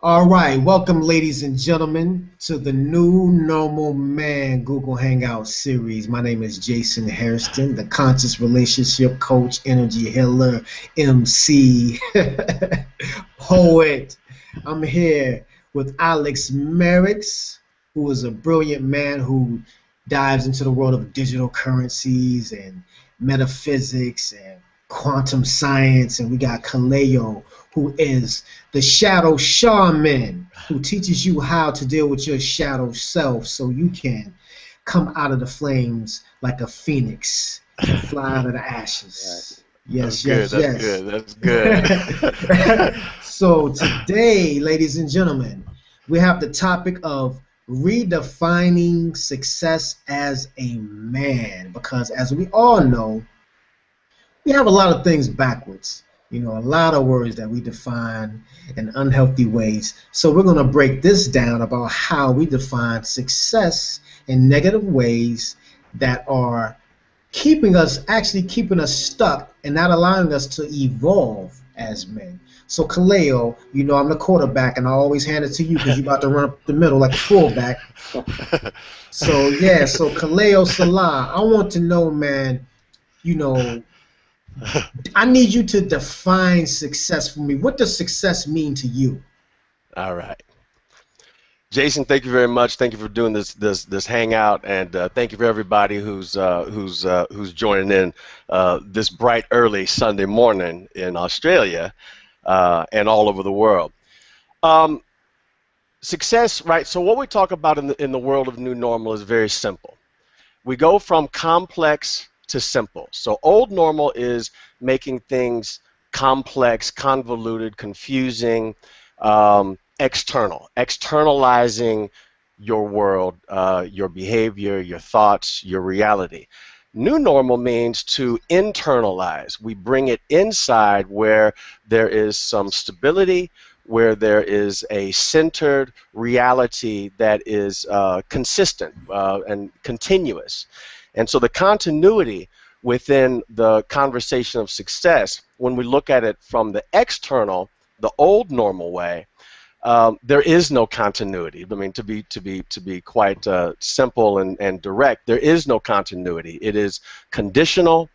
All right, welcome, ladies and gentlemen, to the New Normal Man Google Hangout series. My name is Jason Hairston, the conscious relationship coach, energy healer, MC, poet. I'm here with Alex Merrick's, who is a brilliant man who dives into the world of digital currencies and metaphysics and quantum science. And we got Kaleo, who is the shadow shaman, who teaches you how to deal with your shadow self so you can come out of the flames like a phoenix and fly out of the Right. ashes. That's Yes, good. yes, That's yes. good. That's good. So today, ladies and gentlemen, we have the topic of redefining success as a man, because as we all know, we have a lot of things backwards. A lot of words that we define in unhealthy ways. So we're going to break this down about how we define success in negative ways that are actually keeping us stuck and not allowing us to evolve as men. So Kaleo, I'm the quarterback and I always hand it to you because you're about to run up the middle like a fullback. So yeah, so Kaleo Salah, I want to know, man, you know, I need you to define success for me. What does success mean to you? All right. Jason, thank you very much. Thank you for doing this hangout, and thank you for everybody who's joining in this bright early Sunday morning in Australia and all over the world. Um, Success, right? So what we talk about in the world of new normal is very simple. We go from complex to simple. So old normal is making things complex, convoluted, confusing, externalizing your world, your behavior, your thoughts, your reality. New normal means to internalize. We bring it inside where there is some stability, where there is a centered reality that is consistent and continuous. And so the continuity within the conversation of success, when we look at it from the external, the old normal way, there is no continuity. I mean, to be quite simple and direct, there is no continuity. It is conditional,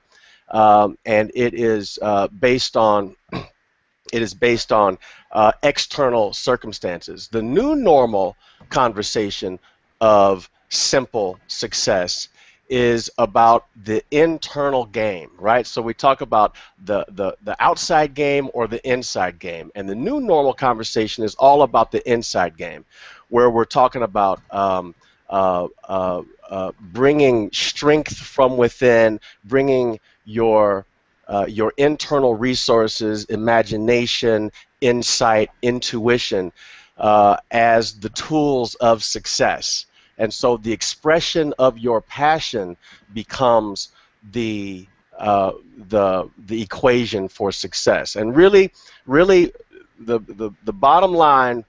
and it is based on external circumstances. The new normal conversation of simple success is about the internal game, right? So we talk about the outside game or the inside game, and the new normal conversation is all about the inside game, where we're talking about bringing strength from within, bringing your internal resources, imagination, insight, intuition as the tools of success. And so the expression of your passion becomes the the equation for success. And really, the bottom line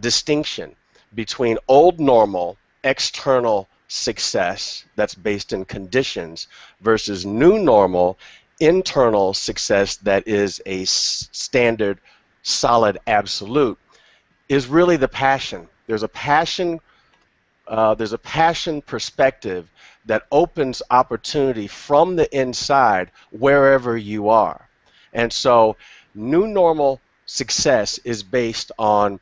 distinction between old normal, external success that's based in conditions versus new normal, internal success that is a standard, solid, absolute, is really the passion. There's a passion perspective that opens opportunity from the inside wherever you are. And so new normal success is based on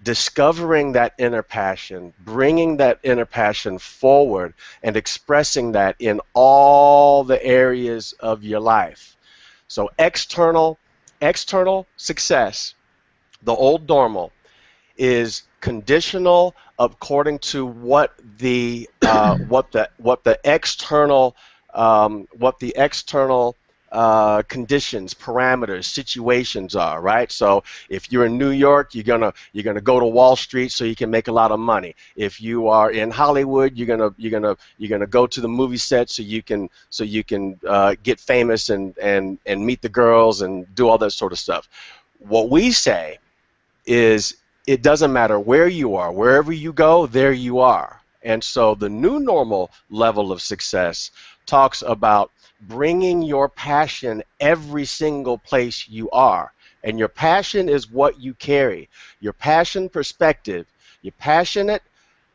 discovering that inner passion, bringing that inner passion forward, and expressing that in all the areas of your life. So external success, the old normal, is conditional according to what the external conditions, parameters, situations are, right? So if you're in New York, you're gonna go to Wall Street so you can make a lot of money. If you are in Hollywood, you're gonna go to the movie set so you can get famous and meet the girls and do all that sort of stuff. What we say is it doesn't matter where you are, wherever you go, there you are. And so the new normal level of success talks about bringing your passion every single place you are. And your passion is what you carry. Your passion perspective, your passionate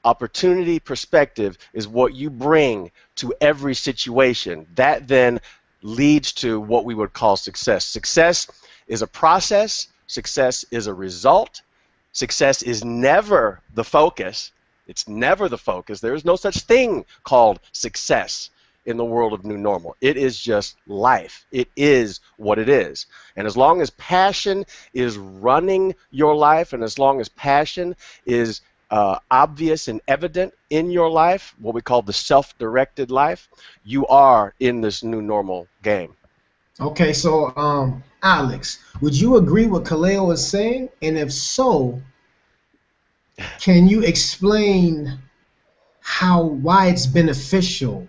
opportunity perspective is what you bring to every situation. That then leads to what we would call success. Success is a process, success is a result. Success is never the focus. It's never the focus. There is no such thing called success in the world of new normal. It is just life. It is what it is. And as long as passion is running your life, and as long as passion is obvious and evident in your life, what we call the self-directed life, you are in this new normal game. Okay, so Alex, would you agree with Kaleo is saying? And if so, can you explain why it's beneficial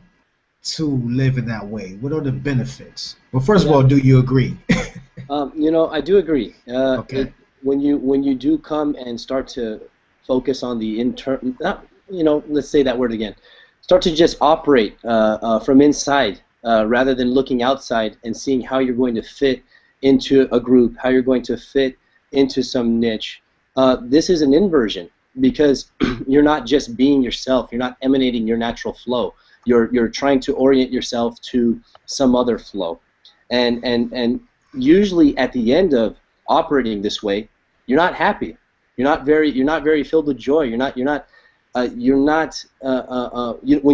to live in that way? What are the benefits? Well, first of Yeah. all, do you agree? I do agree. Okay. When you do come and start to focus on the intern, not, let's say that word again. Start to just operate from inside rather than looking outside and seeing how you're going to fit into a group, how you're going to fit into some niche. This is an inversion because you're not just being yourself. You're not emanating your natural flow. You're trying to orient yourself to some other flow, and usually at the end of operating this way, you're not happy. You're not very filled with joy. When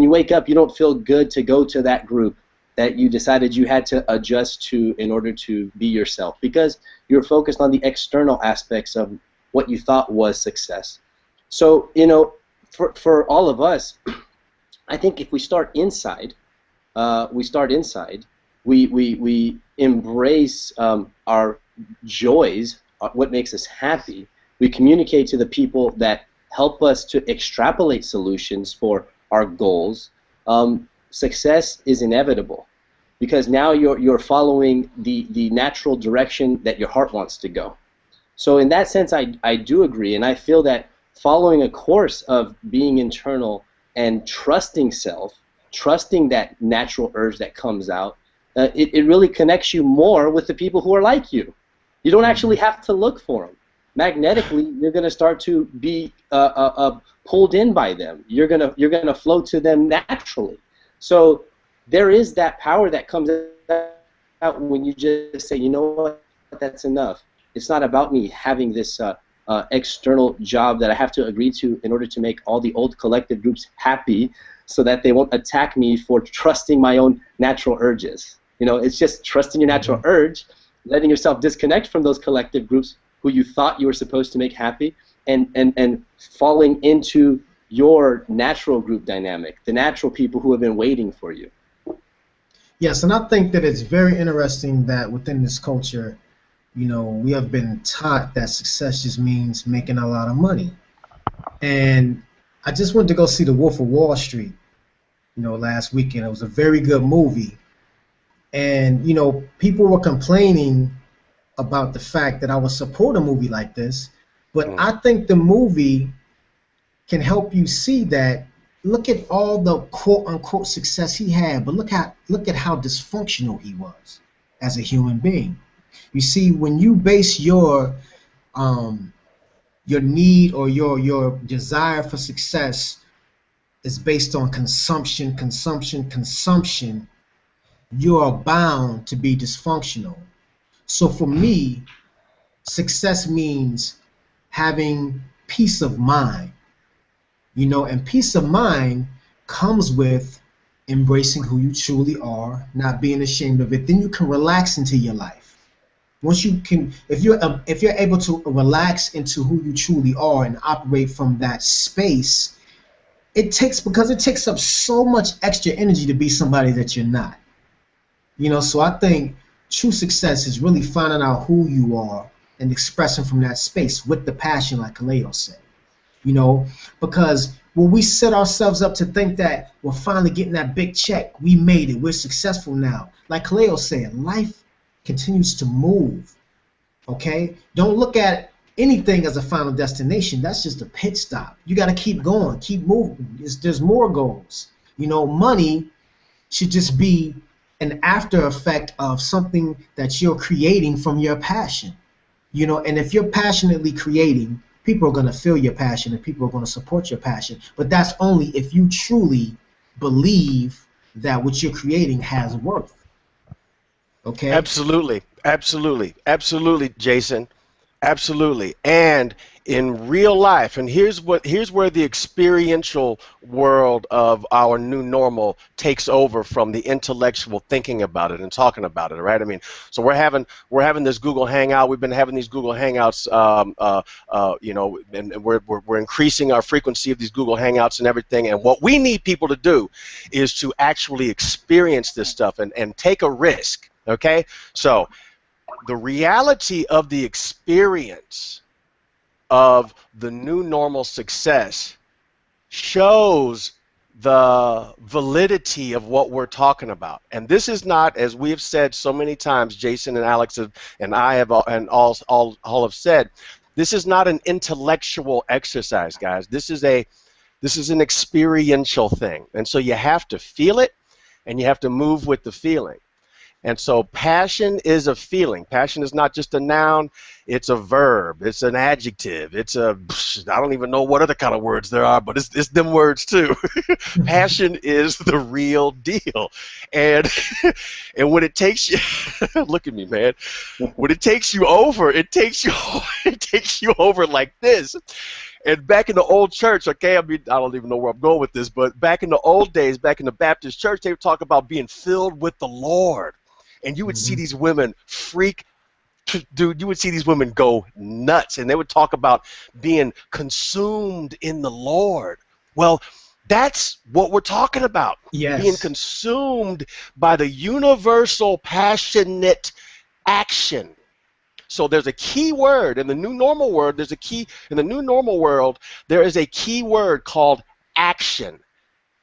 you wake up, you don't feel good to go to that group that you decided you had to adjust to in order to be yourself, because you're focused on the external aspects of what you thought was success. So, for all of us, I think if we start inside, we embrace our joys, what makes us happy. We communicate to the people that help us to extrapolate solutions for our goals. Success is inevitable because now you're following the natural direction that your heart wants to go. So in that sense, I do agree, and I feel that following a course of being internal and trusting self, trusting that natural urge that comes out, it really connects you more with the people who are like you. You don't actually have to look for them. Magnetically, you're going to start to be pulled in by them. You're gonna flow to them naturally. So there is that power that comes out when you just say, you know what, that's enough. It's not about me having this external job that I have to agree to in order to make all the old collective groups happy so that they won't attack me for trusting my own natural urges. It's just trusting your natural urge, letting yourself disconnect from those collective groups who you thought you were supposed to make happy, and falling into your natural group dynamic, the natural people who have been waiting for you. Yes, and I think that it's very interesting that within this culture, we have been taught that success just means making a lot of money. And I just went to go see The Wolf of Wall Street, last weekend. It was a very good movie. And, people were complaining about the fact that I would support a movie like this. But I think the movie can help you see that, look at all the quote-unquote success he had, but look at how dysfunctional he was as a human being. You see, when you base your need or your desire for success is based on consumption, you are bound to be dysfunctional. So for me, success means having peace of mind, and peace of mind comes with embracing who you truly are, not being ashamed of it. Then you can relax into your life. Once you can, if you're able to relax into who you truly are and operate from that space, because it takes up so much extra energy to be somebody that you're not. So I think true success is really finding out who you are and expressing from that space with the passion, like Kaleo said. Because when we set ourselves up to think that we're finally getting that big check, we made it, we're successful now. Like Kaleo said, life continues to move. Okay? Don't look at anything as a final destination. That's just a pit stop. You got to keep going, keep moving. There's more goals. Money should just be an after effect of something that you're creating from your passion. You know, and if you're passionately creating, people are going to feel your passion and people are going to support your passion. But that's only if you truly believe that what you're creating has worth. Okay? Absolutely, absolutely, absolutely, Jason. Absolutely. And in real life, and here's where the experiential world of our new normal takes over from the intellectual thinking about it and talking about it, right? I mean, so we're having this Google Hangout. We've been having these Google Hangouts, and we're increasing our frequency of these Google Hangouts and everything. And what we need people to do is to actually experience this stuff and take a risk. Okay, so the reality of the experience of the new normal success shows the validity of what we're talking about. And this is not, as we have said so many times, Jason and Alex and I have all have said, this is not an intellectual exercise, guys. This is an experiential thing. And so you have to feel it and you have to move with the feeling. And so passion is a feeling. Passion is not just a noun, it's a verb, it's an adjective, I don't even know what other kind of words there are, but it's them words too. Passion is the real deal. And and when it takes you, look at me, man, when it takes you over, it takes you over like this. And back in the old church, okay, I mean, I don't even know where I'm going with this, but back in the old days, back in the Baptist church, they would talk about being filled with the Lord. And you would see these women you would see these women go nuts. And they would talk about being consumed in the Lord. Well, that's what we're talking about. Yes. Being consumed by the universal passionate action. So there's a key word in the new normal world. There is a key word called action.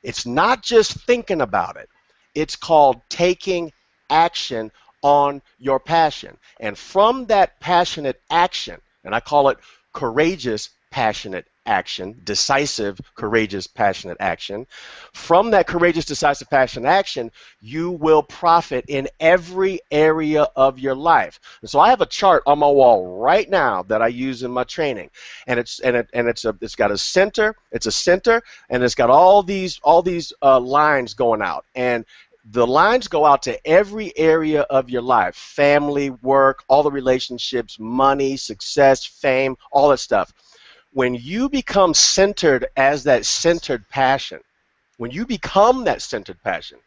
It's not just thinking about it. It's called taking action on your passion. And from that passionate action, and I call it courageous passionate action, decisive, courageous, passionate action. From that courageous, decisive, passionate action, you will profit in every area of your life. And so I have a chart on my wall right now that I use in my training, and it's got a center. It's a center, and it's got all these lines going out, and the lines go out to every area of your life: family, work, all the relationships, money, success, fame, all that stuff. When you become centered as that centered passion, when you become that centered passion,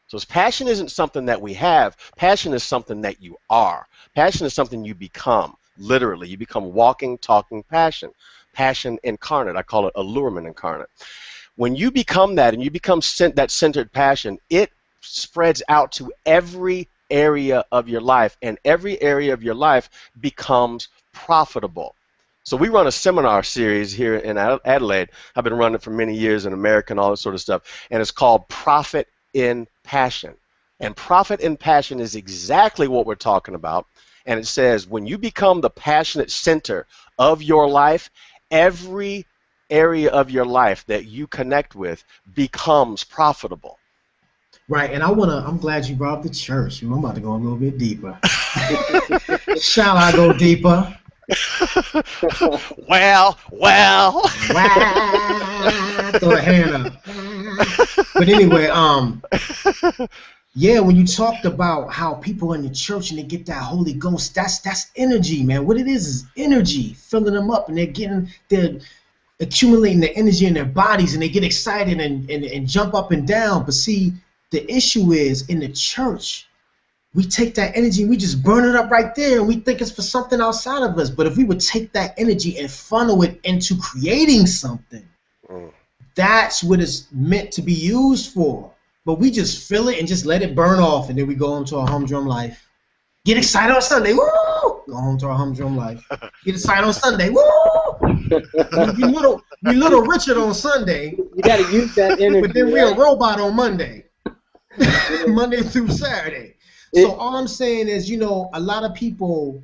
so passion isn't something that we have, passion is something that you are. Passion is something you become, literally. You become walking, talking passion. Passion incarnate, I call it allurement incarnate. When you become that and you become that centered passion, it spreads out to every area of your life, and every area of your life becomes profitable. So we run a seminar series here in Adelaide. I've been running it for many years in America and all this sort of stuff, and it's called Profit in Passion. And profit in passion is exactly what we're talking about. And it says when you become the passionate center of your life, every area of your life that you connect with becomes profitable. Right, and I'm glad you brought up the church. I'm about to go a little bit deeper. Shall I go deeper? Well. Throw a hand up. But anyway, yeah, when you talked about how people in the church and they get that Holy Ghost, that's energy, man. What it is energy filling them up, and they're accumulating the energy in their bodies, and they get excited and jump up and down. But see, the issue is in the church, we take that energy and we just burn it up right there, and we think it's for something outside of us. But if we would take that energy and funnel it into creating something, that's what it's meant to be used for. But we just fill it and just let it burn off, and then we go on to our humdrum life. Get excited on Sunday, woo! Go home to our humdrum life. Get excited on Sunday, woo! we little Richard on Sunday. You got to use that energy. But then we're a robot on Monday. Monday through Saturday. So all I'm saying is, a lot of people,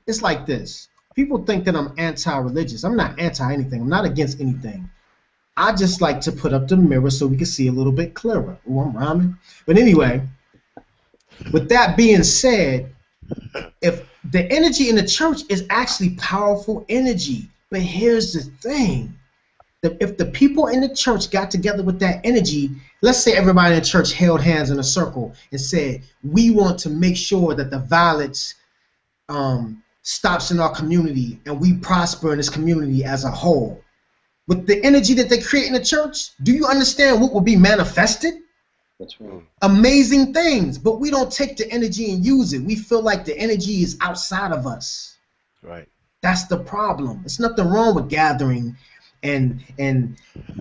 it's like this. People think that I'm anti-religious. I'm not anti-anything. I'm not against anything. I just like to put up the mirror so we can see a little bit clearer. Oh, I'm rhyming. But anyway, with that being said, if the energy in the church is actually powerful energy. But here's the thing. If the people in the church got together with that energy, let's say everybody in the church held hands in a circle and said, we want to make sure that the violence stops in our community and we prosper in this community as a whole. With the energy that they create in the church, do you understand what will be manifested? That's right. Amazing things, but we don't take the energy and use it. We feel like the energy is outside of us. Right. That's the problem. There's nothing wrong with gathering and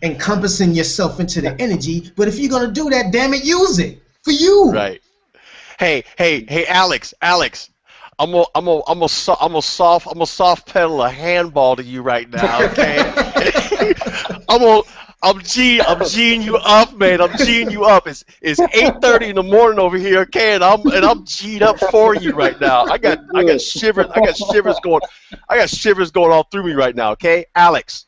encompassing yourself into the energy, but if you're gonna do that, damn it, use it for you. Right. Hey, Alex. I'm a soft pedal a handball to you right now, okay? I'm G'ing you up, man. I'm G'ing you up. It's 8:30 in the morning over here, okay? And I'm G'd up for you right now. I got shivers. I got shivers going all through me right now, okay? Alex,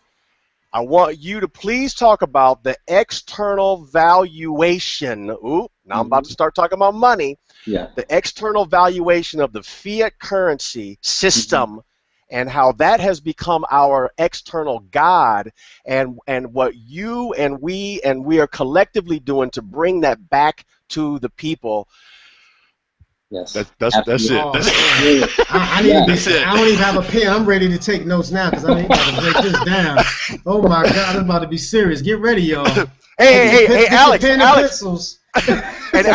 I want you to please talk about the external valuation. Ooh, now I'm about to start talking about money. Yeah. The external valuation of the fiat currency system and how that has become our external God, and what you and we are collectively doing to bring that back to the people. Yes. That's it. That's it. I don't even have a pen. I'm ready to take notes now because I ain't got to break this down. Oh my God, I'm about to be serious. Get ready, y'all. Hey, Alex. Pen and pencils. And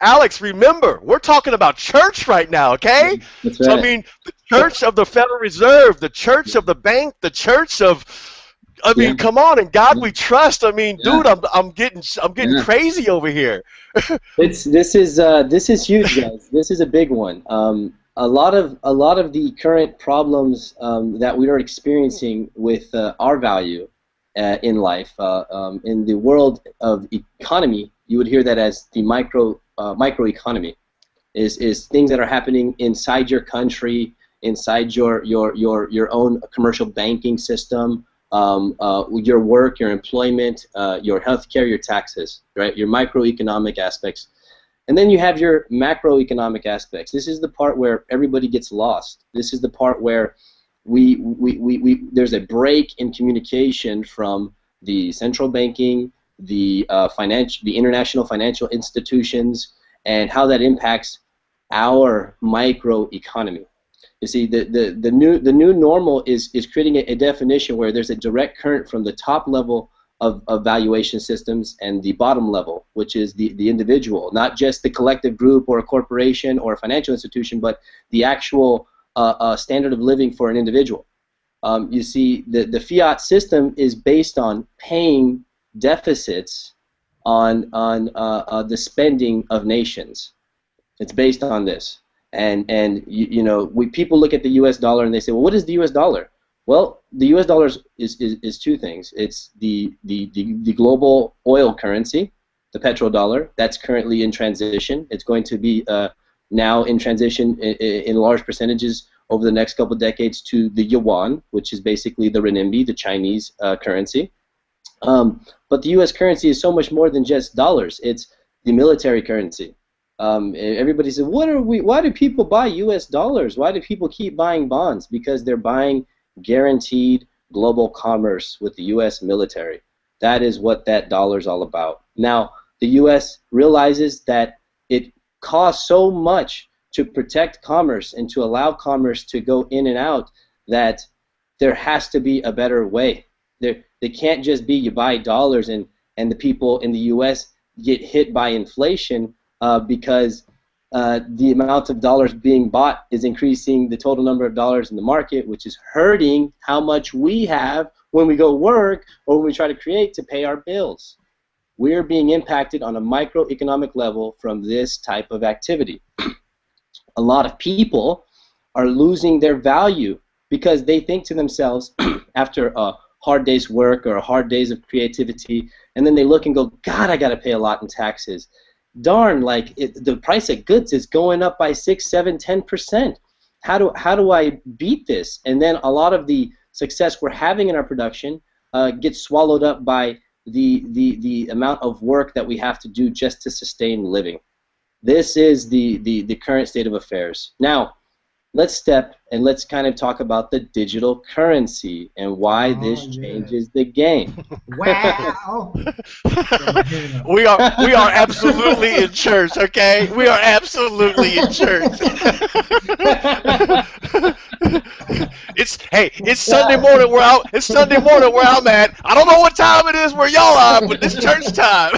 Alex, remember, we're talking about church right now, okay? That's right. So I mean, the church of the Federal Reserve, the church of the bank, the church of, I mean, come on, in God we trust. I mean, dude, I'm getting crazy over here. This is huge, guys. This is a big one. A lot of the current problems that we are experiencing with our value in life, in the world of economy, you would hear that as the microeconomy, is things that are happening inside your country, inside your own commercial banking system, your work, your employment, your healthcare, your taxes, right? Your microeconomic aspects. And then you have your macroeconomic aspects. This is the part where everybody gets lost. This is the part where there's a break in communication from the central banking, the international financial institutions, and how that impacts our microeconomy. You see, the new normal is creating a definition where there's a direct current from the top level of valuation systems and the bottom level, which is the individual, not just the collective group or a corporation or a financial institution, but the actual standard of living for an individual. You see, the fiat system is based on paying deficits on the spending of nations. It's based on this. And people look at the U.S. dollar and they say, well, what is the U.S. dollar? Well, the U.S. dollar is two things. It's the global oil currency, the petrodollar, that's currently in transition. It's going to be now in transition in large percentages over the next couple of decades to the yuan, which is basically the renminbi, the Chinese currency. But the U.S. currency is so much more than just dollars. It's the military currency. Everybody says, why do people buy U.S. dollars? Why do people keep buying bonds? Because they're buying guaranteed global commerce with the U.S. military. That is what that dollar is all about. Now, the U.S. realizes that it costs so much to protect commerce and to allow commerce to go in and out that there has to be a better way. They can't just be you buy dollars and the people in the U.S. get hit by inflation because the amount of dollars being bought is increasing the total number of dollars in the market, which is hurting how much we have when we go work or when we try to create to pay our bills. We're being impacted on a microeconomic level from this type of activity. A lot of people are losing their value because they think to themselves after a hard day's work or a hard days of creativity, and then they look and go, God, I got to pay a lot in taxes. Darn, like the price of goods is going up by 6, 7, 10%. How do I beat this? And then a lot of the success we're having in our production gets swallowed up by the amount of work that we have to do just to sustain living. This is the current state of affairs. Now, let's kind of talk about the digital currency and why this changes the game. Wow. We are absolutely in church, okay? We are absolutely in church. It's Sunday morning where I'm at. I don't know what time it is where y'all are, but it's church time.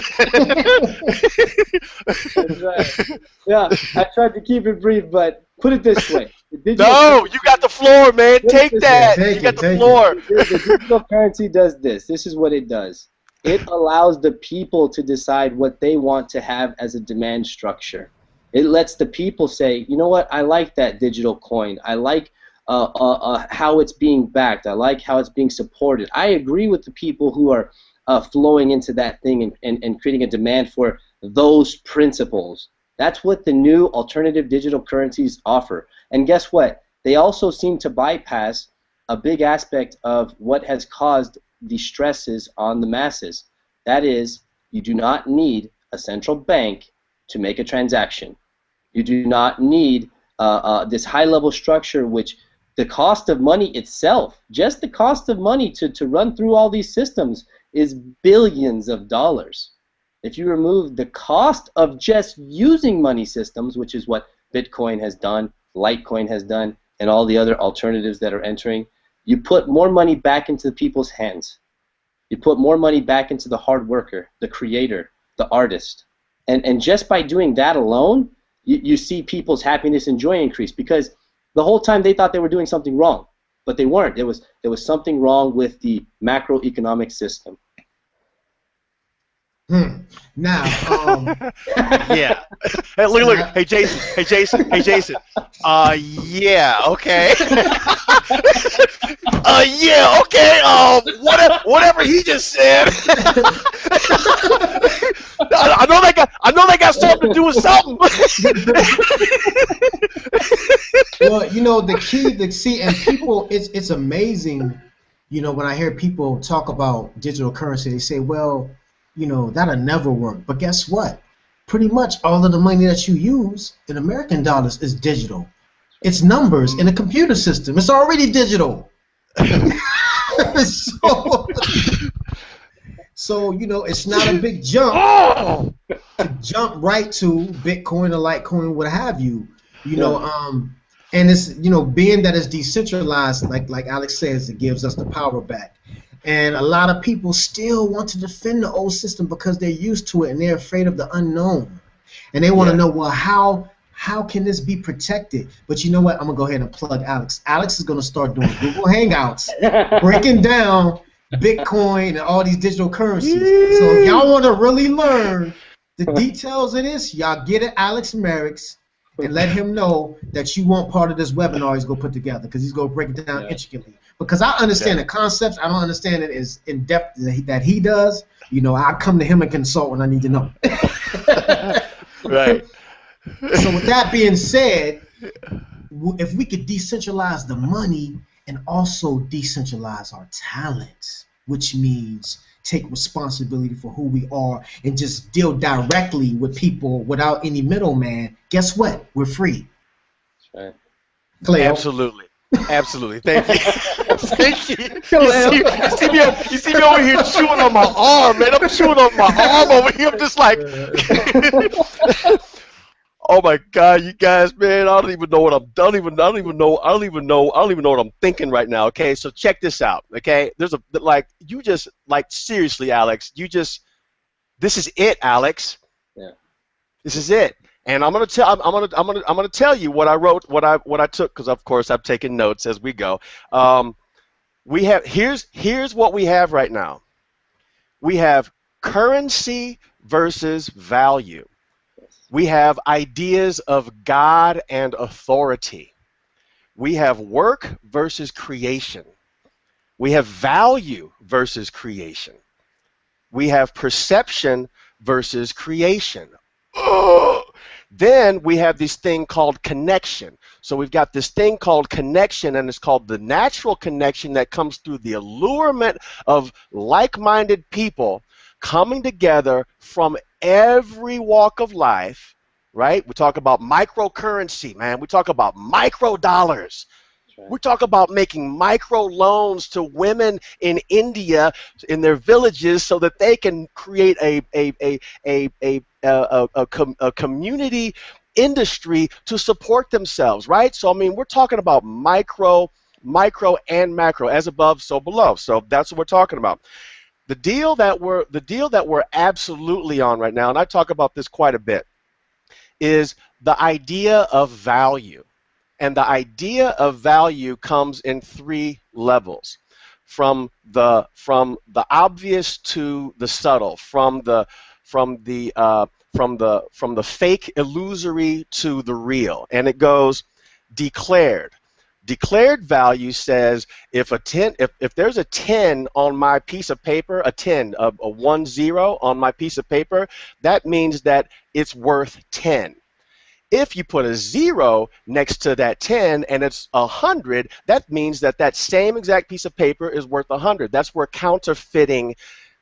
That's right. Yeah, I tried to keep it brief, but put it this way. No, you got the floor, man. Take that. You got the floor. The digital currency does this. This is what it does. It allows the people to decide what they want to have as a demand structure. It lets the people say, you know what, I like that digital coin. I like how it's being backed. I like how it's being supported. I agree with the people who are flowing into that thing and creating a demand for those principles. That's what the new alternative digital currencies offer. And guess what? They also seem to bypass a big aspect of what has caused the stresses on the masses. That is, you do not need a central bank to make a transaction. You do not need this high-level structure, which the cost of money itself, just the cost of money to run through all these systems is billions of dollars. If you remove the cost of just using money systems, which is what Bitcoin has done, Litecoin has done, and all the other alternatives that are entering, you put more money back into the people's hands. You put more money back into the hard worker, the creator, the artist. And just by doing that alone, you see people's happiness and joy increase, because the whole time they thought they were doing something wrong, but they weren't. There was something wrong with the macroeconomic system. Now, yeah. Hey, look. Hey, Jason. Yeah, okay. Yeah, okay. Whatever he just said. I know they got something to do with something. well, the key, and people, it's amazing. When I hear people talk about digital currency, they say, well, that'll never work. But guess what? Pretty much all of the money that you use in American dollars is digital. It's numbers in a computer system. It's already digital. So it's not a big jump to jump right to Bitcoin or Litecoin, what have you. And it's being that it's decentralized, like Alex says, it gives us the power back. And a lot of people still want to defend the old system because they're used to it and they're afraid of the unknown. And they want to know, well, how can this be protected? But you know what? I'm going to go ahead and plug Alex. Alex is going to start doing Google Hangouts, breaking down Bitcoin and all these digital currencies. So if y'all want to really learn the details of this, y'all get it, Alex Merrick's, and let him know that you want part of this webinar he's going to put together, because he's going to break it down intricately. Because I understand the concepts, I don't understand it as in depth that he does. I come to him and consult when I need to know. Right. So with that being said, if we could decentralize the money and also decentralize our talents, which means take responsibility for who we are and just deal directly with people without any middleman, guess what? We're free. That's right. Cleo. Absolutely. Thank you. Thank you. You see me over here chewing on my arm, man. I'm chewing on my arm over here. I'm just like, oh my God, you guys, man. I don't even know what I don't even know what I'm thinking right now. Okay, so check this out. Okay, there's seriously, Alex. This is it, Alex. Yeah. This is it. And I'm gonna tell you what I wrote, what I took, because of course I'm taking notes as we go. Here's what we have right now. We have currency versus value. We have ideas of God and authority. We have work versus creation. We have value versus creation. We have perception versus creation. Ugh. Then we have this thing called connection. So we've got this thing called connection, and it's called the natural connection that comes through the allurement of like-minded people coming together from every walk of life right? We talk about microcurrency, man. We talk about micro dollars. That's We talk about making micro loans to women in India in their villages so that they can create a community industry to support themselves, right? So I mean, we're talking about micro and macro, as above, so below. So that's what we're talking about. The deal that we're absolutely on right now, and I talk about this quite a bit, is the idea of value. And the idea of value comes in three levels, from the obvious to the subtle, from the fake illusory to the real. And it goes declared. Declared value says if there's a 10 on my piece of paper, a 10, a 1 0 on my piece of paper, that means that it's worth 10. If you put a 0 next to that 10 and it's 100, that means that that same exact piece of paper is worth 100. That's where counterfeiting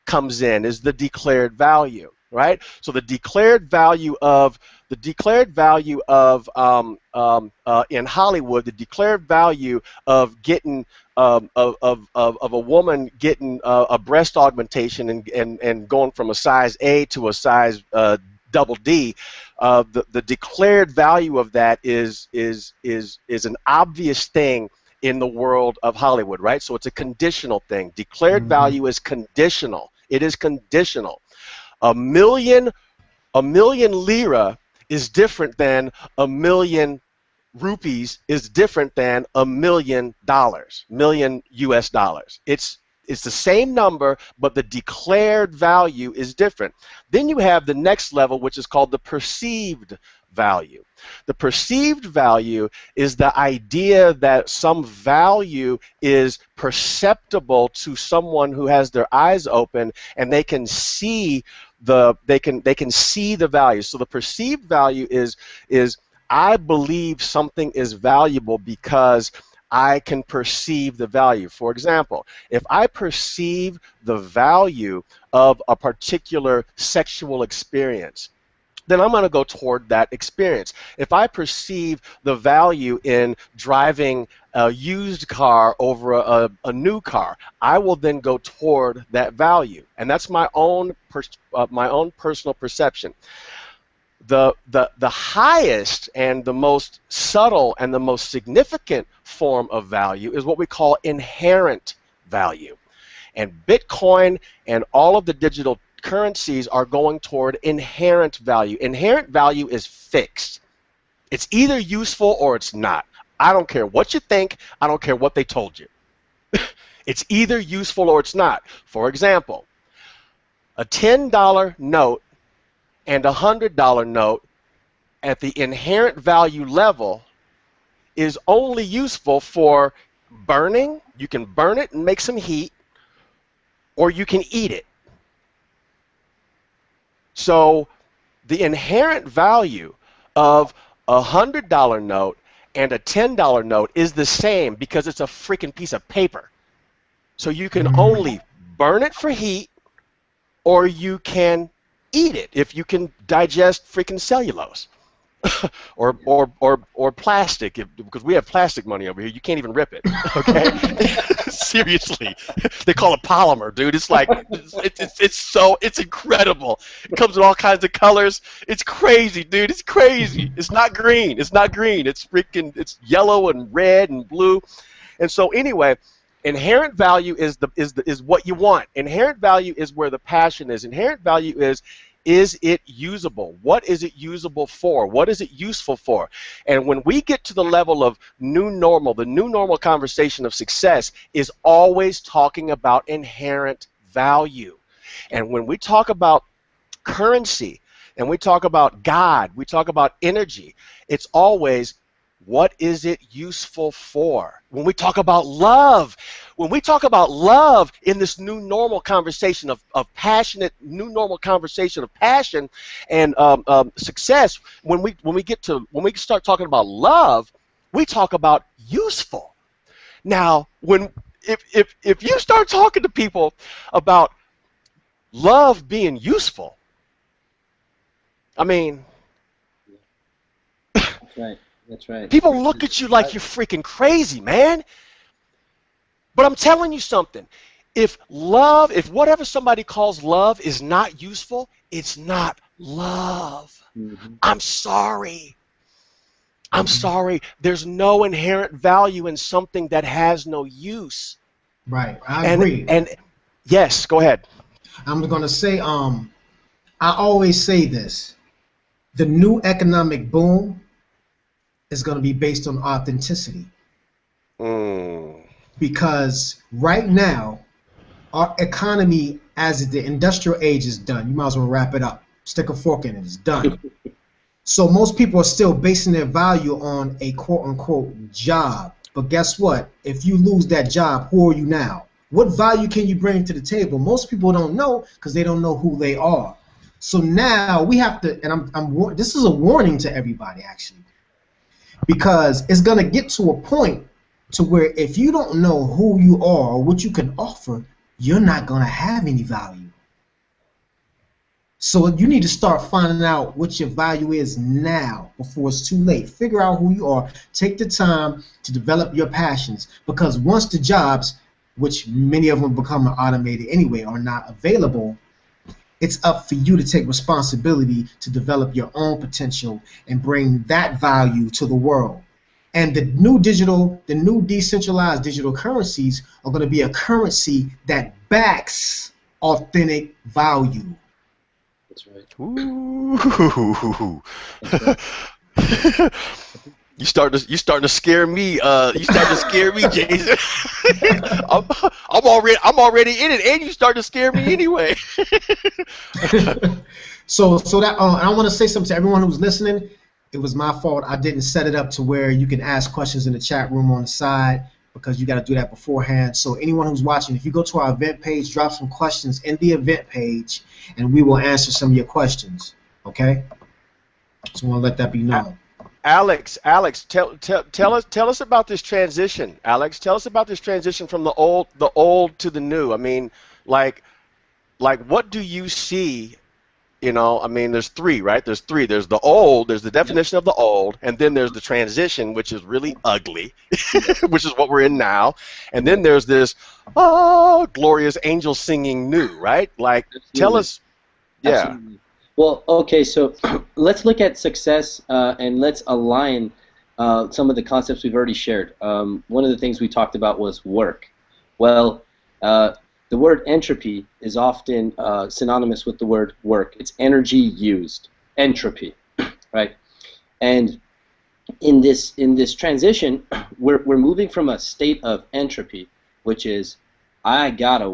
comes in, is the declared value, right? So the declared value of in Hollywood, the declared value of getting of a woman getting a breast augmentation and going from a size A to a size double D, the declared value of that is an obvious thing in the world of Hollywood, right? So it's a conditional thing. Declared Hmm. value is conditional. It is conditional. A million lira is different than a million rupees is different than $1 million, million US dollars. It's the same number, but the declared value is different. Then you have the next level, which is called the perceived value. The perceived value is the idea that some value is perceptible to someone who has their eyes open and they can see they can see the value. So the perceived value is I believe something is valuable because I can perceive the value. For example, if I perceive the value of a particular sexual experience, then I'm going to go toward that experience. If I perceive the value in driving a used car over a new car, I will then go toward that value. And that's my own personal perception. The highest and the most subtle and the most significant form of value is what we call inherent value. And Bitcoin and all of the digital currencies are going toward inherent value. Inherent value is fixed. It's either useful or it's not. I don't care what you think. I don't care what they told you. It's either useful or it's not. For example, a $10 note and a $100 note at the inherent value level is only useful for burning. You can burn it and make some heat, or you can eat it. So the inherent value of a $100 note and a $10 note is the same because it's a freaking piece of paper. So you can Hmm. only burn it for heat, or you can eat it if you can digest freaking cellulose. or plastic, because we have plastic money over here. You can't even rip it. Okay. Seriously, they call it polymer, dude. It's like it's incredible. It comes in all kinds of colors. It's crazy, dude. It's crazy. It's not green. It's not green. It's yellow and red and blue. And so anyway, inherent value is what you want. Inherent value is where the passion is. Inherent value is it usable? What is it usable for? What is it useful for? And when we get to the level of new normal, the new normal conversation of success is always talking about inherent value. And when we talk about currency and we talk about God, we talk about energy, it's always what is it useful for? When we talk about love in this new normal conversation of passionate, new normal conversation of passion and success, when we start talking about love, we talk about useful. Now, if you start talking to people about love being useful, I mean, Right. That's right. People look at you like you're freaking crazy, man. But I'm telling you something. If love, if whatever somebody calls love is not useful, it's not love. Mm-hmm. I'm sorry. I'm Mhm. sorry. There's no inherent value in something that has no use. Right. I And agree. and yes, go ahead. I'm gonna say, I always say this: the new economic boom is gonna be based on authenticity, Mm, because right now our economy, as the industrial age is done, you might as well wrap it up. Stick a fork in it. It's done. So most people are still basing their value on a quote unquote job. But guess what? If you lose that job, who are you now? What value can you bring to the table? Most people don't know because they don't know who they are. So now we have to, and this is a warning to everybody actually, because it's gonna get to a point to where if you don't know who you are or what you can offer, you're not gonna have any value. So you need to start finding out what your value is now before it's too late. Figure out who you are. Take the time to develop your passions, because once the jobs, which many of them become automated anyway, are not available, it's up for you to take responsibility to develop your own potential and bring that value to the world. And the new decentralized digital currencies are going to be a currency that backs authentic value. That's right. ooh. That's right. You starting to scare me. You starting to scare me, Jason. I'm, I'm already in it, and you starting to scare me anyway. So that I want to say something to everyone who's listening. It was my fault. I didn't set it up to where you can ask questions in the chat room on the side, because you got to do that beforehand. So anyone who's watching, if you go to our event page, drop some questions in the event page, and we will answer some of your questions. Okay? Just want to let that be known. Alex, tell us about this transition. Alex, tell us about this transition from the old to the new. I mean, like what do you see? I mean, there's three, right? There's three. There's the old, there's the Yep. definition of the old, and then there's the transition, which is really ugly, which is what we're in now. And then Yep. there's this, oh, glorious angel singing new, right? Like, tell Absolutely. us, yeah. Absolutely. Well, okay, so let's look at success and let's align some of the concepts we've already shared. One of the things we talked about was work. Well, uh, the word entropy is often synonymous with the word work. It's energy used, entropy, right? And in this transition, we're moving from a state of entropy, which is I gotta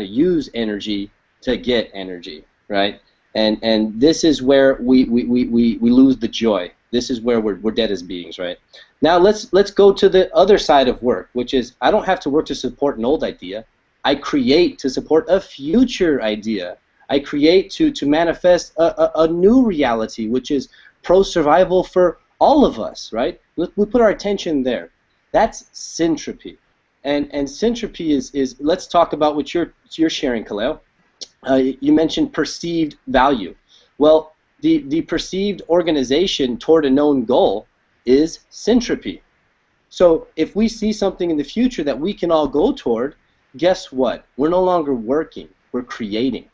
use energy to get energy, right? And this is where we lose the joy. This is where we're dead as beings, right? Now let's go to the other side of work, which is I don't have to work to support an old idea. I create to support a future idea. I create to manifest a new reality, which is pro-survival for all of us, right? We put our attention there. That's syntropy. And syntropy is let's talk about what you're sharing, Kaleo. You mentioned perceived value. Well, the perceived organization toward a known goal is syntropy. So if we see something in the future that we can all go toward, guess what? We're no longer working, we're creating,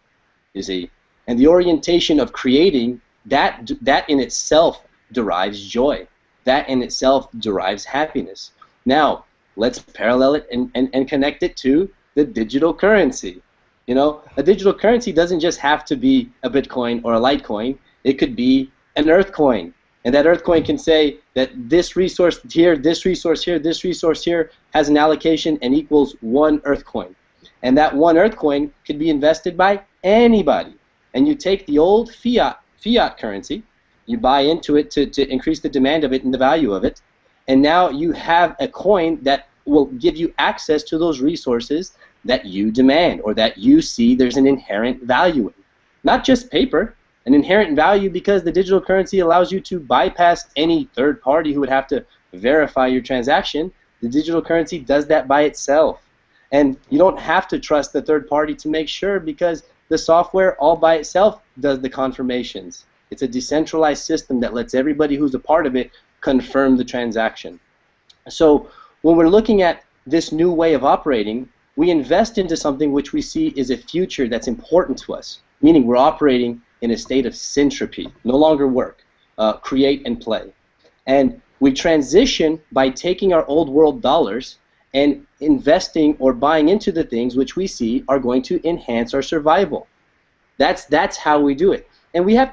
you see. And the orientation of creating, that in itself derives joy. That in itself derives happiness. Now, let's parallel it and connect it to the digital currency. You know, a digital currency doesn't just have to be a Bitcoin or a Litecoin. It could be an Earth coin. And that Earth coin can say that this resource here, this resource here, this resource here has an allocation and equals one Earth coin. And that one Earth coin could be invested by anybody. And you take the old fiat currency, you buy into it to increase the demand of it and the value of it, and now you have a coin that will give you access to those resources that you demand or that you see there's an inherent value in. Not just paper, an inherent value because the digital currency allows you to bypass any third party who would have to verify your transaction. The digital currency does that by itself. And you don't have to trust the third party to make sure because the software all by itself does the confirmations. It's a decentralized system that lets everybody who's a part of it confirm the transaction. So when we're looking at this new way of operating, we invest into something which we see is a future that's important to us, meaning we're operating in a state of syntropy, no longer work, create and play. And we transition by taking our old world dollars and investing or buying into the things which we see are going to enhance our survival. That's how we do it. And we have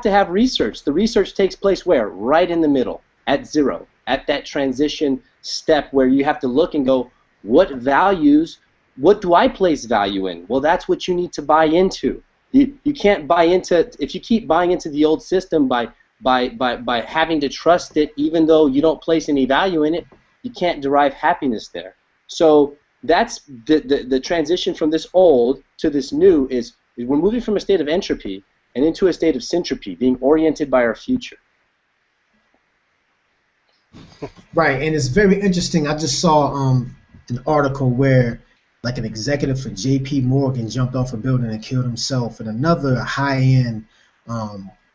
to have research. The research takes place where? Right in the middle, at zero, at that transition step where you have to look and go, what values, what do I place value in? Well, that's what you need to buy into. You can't buy into, if you keep buying into the old system by having to trust it even though you don't place any value in it, you can't derive happiness there. So that's the transition from this old to this new is we're moving from a state of entropy and into a state of syntropy, being oriented by our future. Right, and it's very interesting. I just saw an article where like an executive for J.P. Morgan jumped off a building and killed himself, and another high-end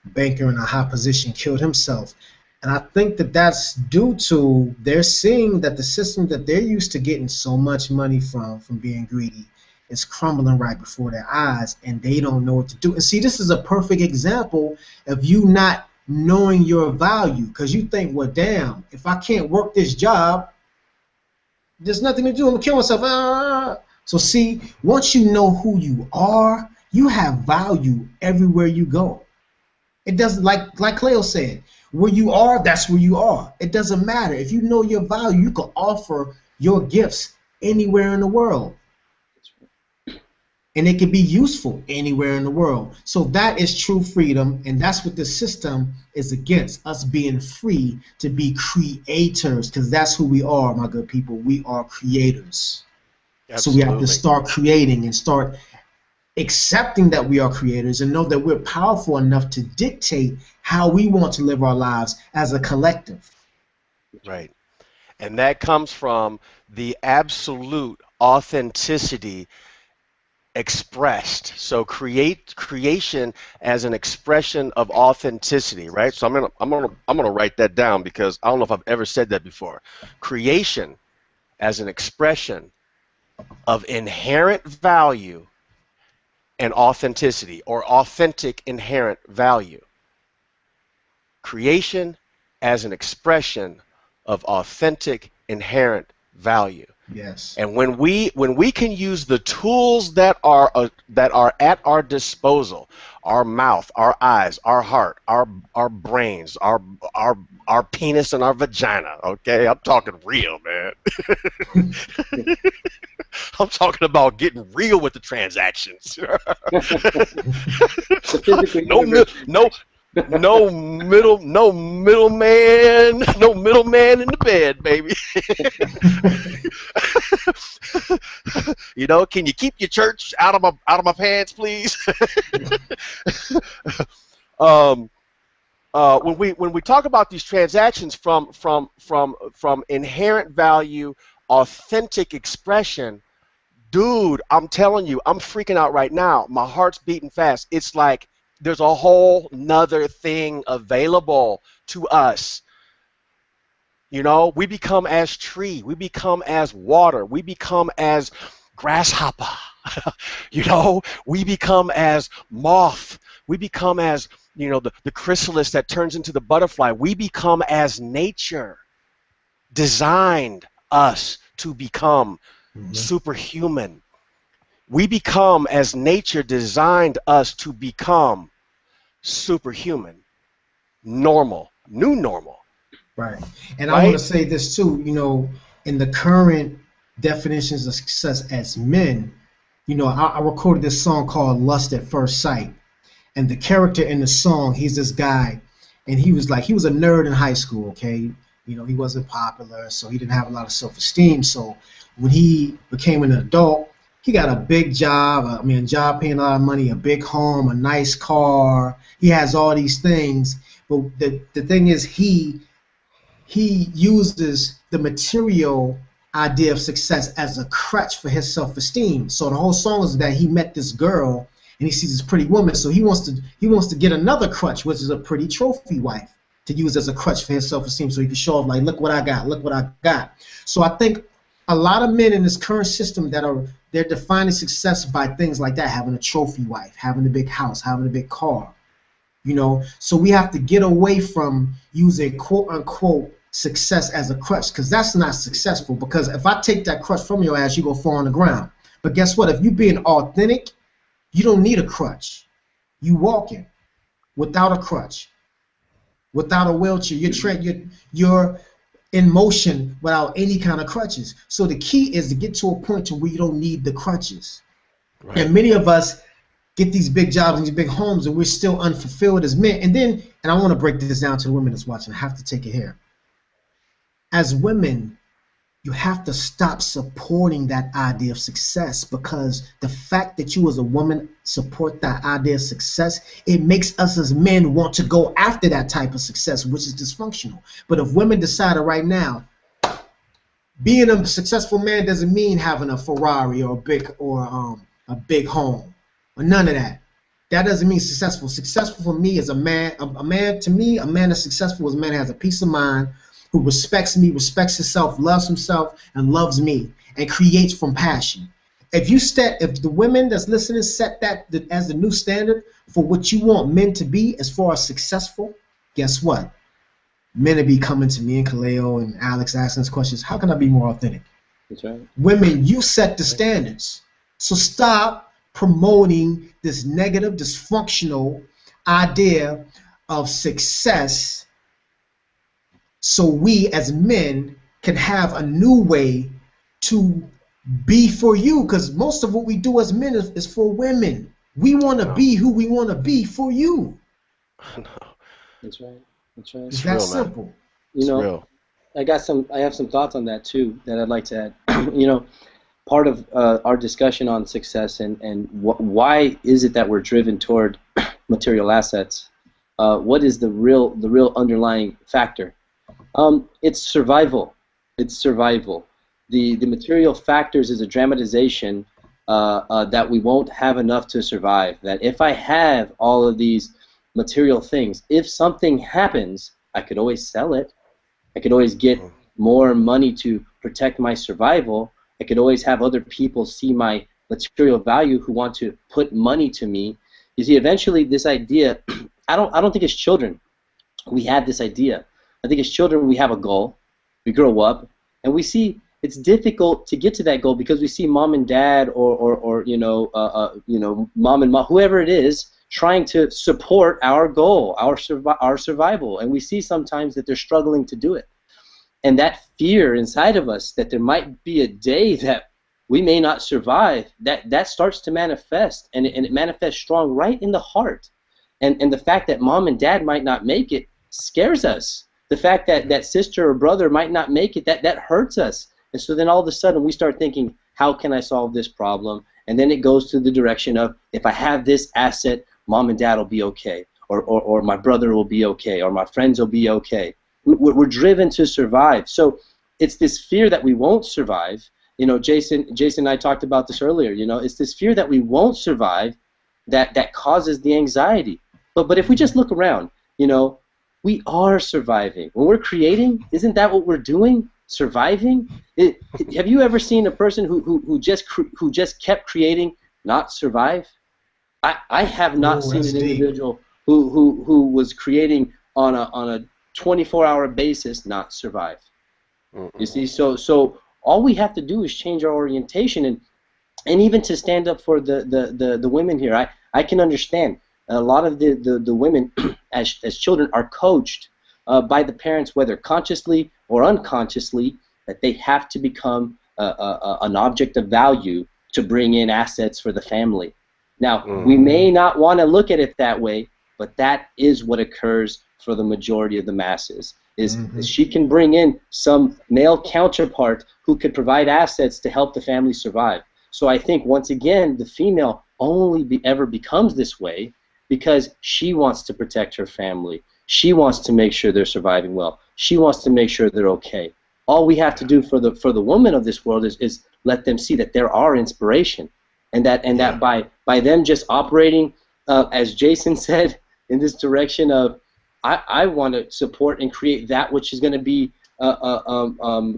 banker in a high position killed himself. And I think that that's due to they're seeing that the system that they're used to getting so much money from being greedy is crumbling right before their eyes, and they don't know what to do. And see, this is a perfect example of you not knowing your value, because you think, well, damn, if I can't work this job, there's nothing to do. I'm gonna kill myself. So see, once you know who you are, you have value everywhere you go. It doesn't, like Cleo said, where you are, that's where you are. It doesn't matter. If you know your value, you can offer your gifts anywhere in the world. And it can be useful anywhere in the world. So that is true freedom, and that's what the system is against, us being free to be creators, because that's who we are, my good people. We are creators. Absolutely. So we have to start creating and start accepting that we are creators and know that we're powerful enough to dictate how we want to live our lives as a collective. Right. And that comes from the absolute authenticity expressed. So creation as an expression of authenticity, right? So I'm gonna write that down because I don't know if I've ever said that before. Creation as an expression of inherent value and authenticity, or authentic inherent value. Creation as an expression of authentic inherent value. Yes. And when we can use the tools that are at our disposal, our mouth, our eyes, our heart, our brains, our penis and our vagina, okay? I'm talking real, man. I'm talking about getting real with the transactions. No middleman in the bed, baby. You know, can you keep your church out of my pants, please? When we talk about these transactions from inherent value, authentic expression, dude, I'm telling you, I'm freaking out right now. My heart's beating fast. It's like there's a whole nother thing available to us. You know, we become as tree, we become as water, we become as grasshopper. You know, we become as moth, we become as, you know, the chrysalis that turns into the butterfly. We become as nature designed us to become. Superhuman. We become as nature designed us to become superhuman, normal, new normal. Right. And I want to say this too, you know, in the current definitions of success as men, you know, I recorded this song called Lust at First Sight. And the character in the song, he's this guy, and he was a nerd in high school, okay? You know, he wasn't popular, so he didn't have a lot of self-esteem. So when he became an adult, he got a big job, a job paying a lot of money, a big home, a nice car. He has all these things. But the thing is, he uses the material idea of success as a crutch for his self-esteem. So the whole song is that he met this girl, and he sees this pretty woman, so he wants to get another crutch, which is a pretty trophy wife, to use as a crutch for his self-esteem, so he can show off like, look what I got, look what I got. So I think a lot of men in this current system they're defining success by things like that, having a trophy wife, having a big house, having a big car. So we have to get away from using quote unquote success as a crutch, because that's not successful. Because if I take that crutch from your ass, you're gonna fall on the ground. But guess what? If you're being authentic, you don't need a crutch. You walking without a crutch, without a wheelchair. You're in motion without any kind of crutches. So the key is to get to a point to where you don't need the crutches. Right. And many of us get these big jobs and these big homes, and we're still unfulfilled as men. And I want to break this down to the women that's watching. I have to take it here. As women, you have to stop supporting that idea of success, because the fact that you as a woman support that idea of success, it makes us as men want to go after that type of success, which is dysfunctional. But if women decided right now, being a successful man doesn't mean having a Ferrari or a big home or none of that. That doesn't mean successful. Successful for me is a man is successful is a man who has a peace of mind, who respects me, respects himself, loves himself, and loves me, and creates from passion. If the women that's listening set that as the new standard for what you want men to be as far as successful, guess what? Men will be coming to me and Kaleo and Alex asking us questions. How can I be more authentic? That's right. Women, you set the standards. So stop promoting this negative, dysfunctional idea of success, so we as men can have a new way to be for you. Because most of what we do as men is for women. We want to be who we want to be for you. That's right. That's right. It's that simple. Real. I have some thoughts on that too that I'd like to add. Part of our discussion on success and why is it that we're driven toward material assets? What is the real underlying factor? It's survival. It's survival. The material factors is a dramatization that we won't have enough to survive. That if I have all of these material things, if something happens, I could always sell it. I could always get more money to protect my survival. I could always have other people see my material value who want to put money to me. You see, eventually this idea, I don't think as children we had this idea. I think as children we have a goal, we grow up, and we see it's difficult to get to that goal because we see mom and dad or mom and mom, whoever it is, trying to support our goal, our survival, and we see sometimes that they're struggling to do it. And that fear inside of us that there might be a day that we may not survive, that starts to manifest, and it manifests strong right in the heart. And the fact that mom and dad might not make it scares us. The fact that sister or brother might not make it, that hurts us. And so then all of a sudden we start thinking, how can I solve this problem? And then it goes to the direction of, if I have this asset, mom and dad will be okay, or my brother will be okay, or my friends will be okay. We're driven to survive. So it's this fear that we won't survive. Jason and I talked about this earlier. It's this fear that we won't survive that causes the anxiety. But if we just look around, we are surviving. When we're creating, isn't that what we're doing? Surviving? Have you ever seen a person who just kept creating not survive? I have not seen an individual who was creating on a 24-hour basis not survive. You see, so all we have to do is change our orientation, and even to stand up for the women here. I can understand a lot of the women as children are coached by the parents, whether consciously or unconsciously, that they have to become an object of value to bring in assets for the family. Now, we may not want to look at it that way, but that is what occurs for the majority of the masses. Is she can bring in some male counterpart who could provide assets to help the family survive. So I think, once again, the female only ever becomes this way because she wants to protect her family. She wants to make sure they're surviving well. She wants to make sure they're okay. All we have to do for the woman of this world is let them see that there are inspiration, and that by by them just operating, as Jason said, in this direction of, I want to support and create that which is going to be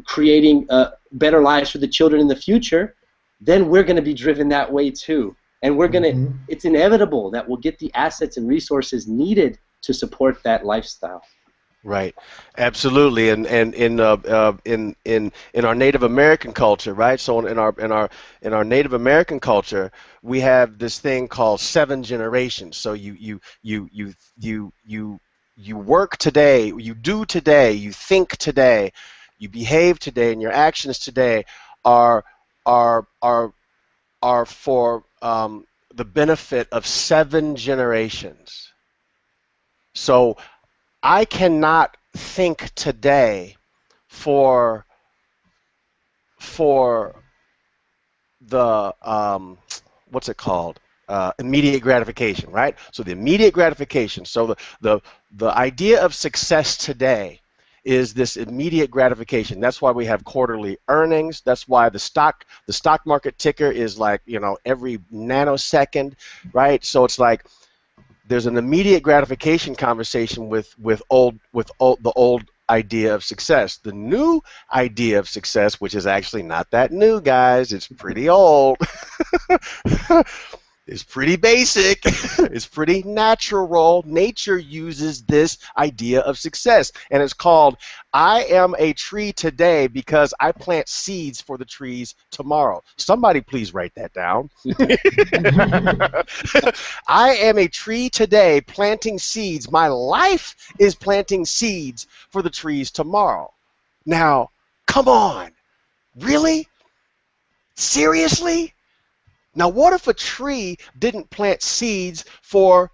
creating better lives for the children in the future, then we're going to be driven that way too. And we're going to, it's inevitable that we'll get the assets and resources needed to support that lifestyle. Right, absolutely, and in our Native American culture, right? So in our Native American culture, we have this thing called 7 generations. So you work today, you do today, you think today, you behave today, and your actions today are for the benefit of 7 generations. So I cannot think today for the what's it called? Immediate gratification, right? So the immediate gratification. So the idea of success today is this immediate gratification. That's why we have quarterly earnings. That's why the stock market ticker is like, you know, every nanosecond, right? So it's like there's an immediate gratification conversation with the old idea of success. The new idea of success, which is actually not that new, guys, it's pretty old. It's pretty basic. It's pretty natural. Nature uses this idea of success, and it's called, I am a tree today because I plant seeds for the trees tomorrow. Somebody please write that down. I am a tree today planting seeds. My life is planting seeds for the trees tomorrow. Now, come on. Really? Seriously? Now, what if a tree didn't plant seeds for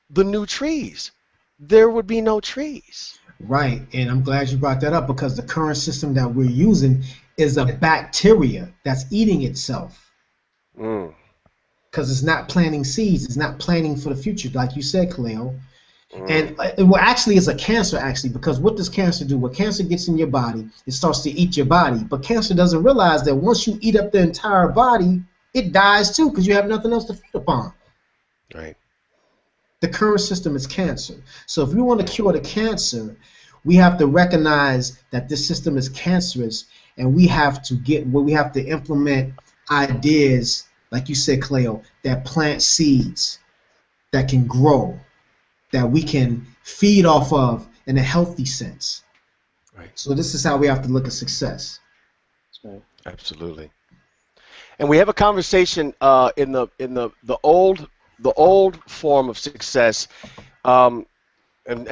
the new trees? There would be no trees. Right, and I'm glad you brought that up, because the current system that we're using is a bacteria that's eating itself. Because it's not planting seeds, it's not planting for the future, like you said, Kaleo. And well, actually, it's a cancer, actually, because what does cancer do? When cancer gets in your body, it starts to eat your body. But cancer doesn't realize that once you eat up the entire body, it dies too, because you have nothing else to feed upon. Right. The current system is cancer. So if we want to cure the cancer, we have to recognize that this system is cancerous, and we have to implement ideas, like you said, Cleo, that plant seeds that can grow, that we can feed off of in a healthy sense. Right. So this is how we have to look at success. That's right. Absolutely. And we have a conversation in the old form of success, and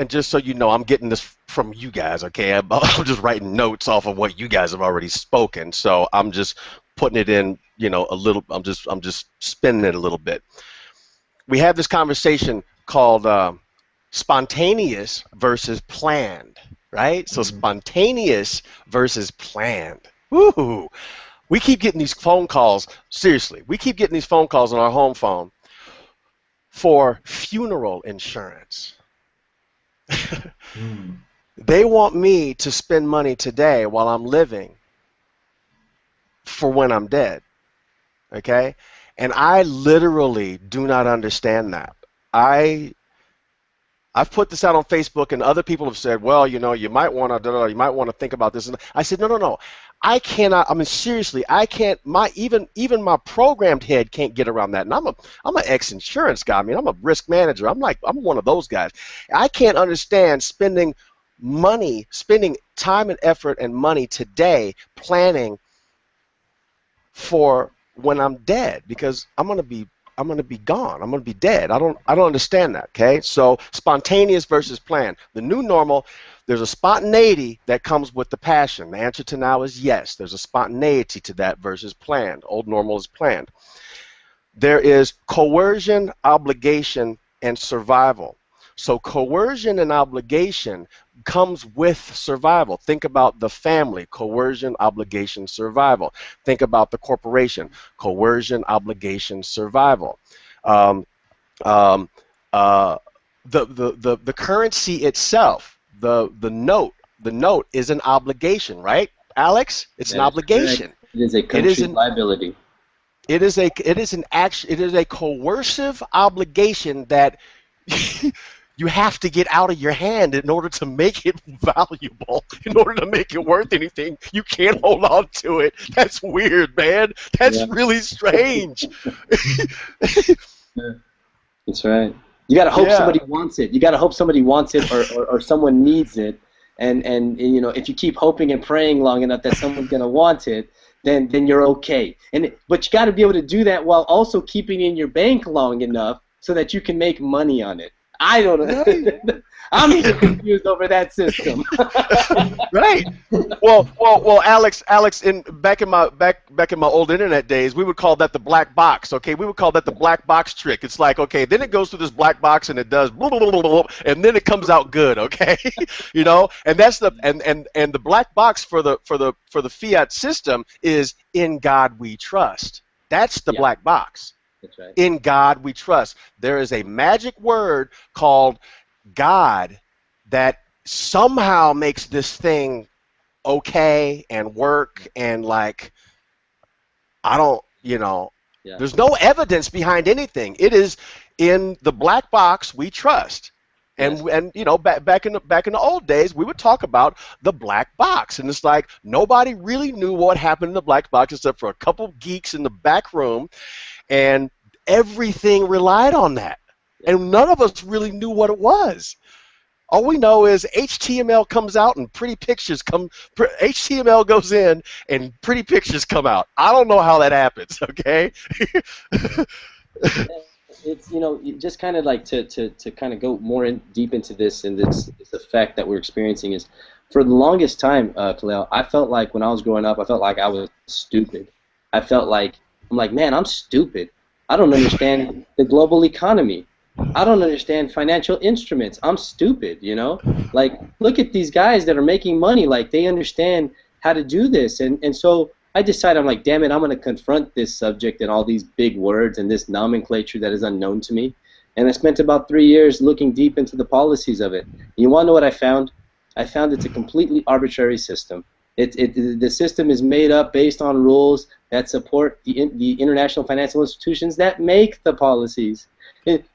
just so you know, I'm getting this from you guys, okay? I'm just writing notes off of what you guys have already spoken, so I'm just putting it in, you know, a little. I'm just spinning it a little bit. We have this conversation called spontaneous versus planned, right? So spontaneous versus planned. Woo! We keep getting these phone calls, seriously, we keep getting these phone calls on our home phone for funeral insurance. They want me to spend money today while I'm living for when I'm dead, okay? And I literally do not understand that. I've put this out on Facebook, and other people have said, well, you know, you might want to think about this. And I said, no. I cannot. I mean, seriously, I can't. Even my programmed head can't get around that. And I'm an ex-insurance guy. I mean, I'm a risk manager. I'm one of those guys. I can't understand spending time and effort and money today planning for when I'm dead, because I'm gonna be gone. I'm gonna be dead. I don't understand that. Okay, so spontaneous versus planned. The new normal. There's a spontaneity that comes with the passion. The answer to now is yes. There's a spontaneity to that versus planned. Old normal is planned. There is coercion, obligation, and survival. So coercion and obligation comes with survival. Think about the family, coercion, obligation, survival. Think about the corporation, coercion, obligation, survival. The currency itself, the note is an obligation, right, Alex? It's an obligation. Correct. It is a country liability. it is a coercive obligation that you have to get out of your hand in order to make it valuable, in order to make it worth anything. You can't hold on to it. That's weird, man. That's really strange. That's right. You got to hope Yeah. somebody wants it. You got to hope somebody wants it, or someone needs it. And you know, if you keep hoping and praying long enough that someone's gonna want it, then you're okay. But you got to be able to do that while also keeping it in your bank long enough so that you can make money on it. I don't know. I'm even confused over that system. Right. Well, Alex, back in my old internet days, we would call that the black box. Okay, we would call that the black box trick. It's like, okay, then it goes through this black box and it does blah, blah, blah, blah, blah, and then it comes out good. Okay, you know, and that's the and the black box for the fiat system is in God we trust. That's the black box. That's right. In God we trust. There is a magic word called God that somehow makes this thing okay and work, and like, I don't, you know, there's no evidence behind anything. It is in the black box we trust. And you know, back in the old days, we would talk about the black box, and it's like nobody really knew what happened in the black box except for a couple geeks in the back room, and everything relied on that. And none of us really knew what it was. All we know is HTML comes out and pretty pictures come. HTML goes in and pretty pictures come out. I don't know how that happens. Okay. It's, you know, just kind of like to kind of go more deep into this, and this effect that we're experiencing is, for the longest time, Khalil, I felt like when I was growing up, I felt like I was stupid. I'm like, man, I'm stupid. I don't understand the global economy. I don't understand financial instruments. I'm stupid, you know? Like, look at these guys that are making money. Like, they understand how to do this. And so I decided, I'm like, damn it, I'm going to confront this subject and all these big words and this nomenclature that is unknown to me. And I spent about 3 years looking deep into the policies of it. You want to know what I found? I found it's a completely arbitrary system. The system is made up based on rules that support the international financial institutions that make the policies.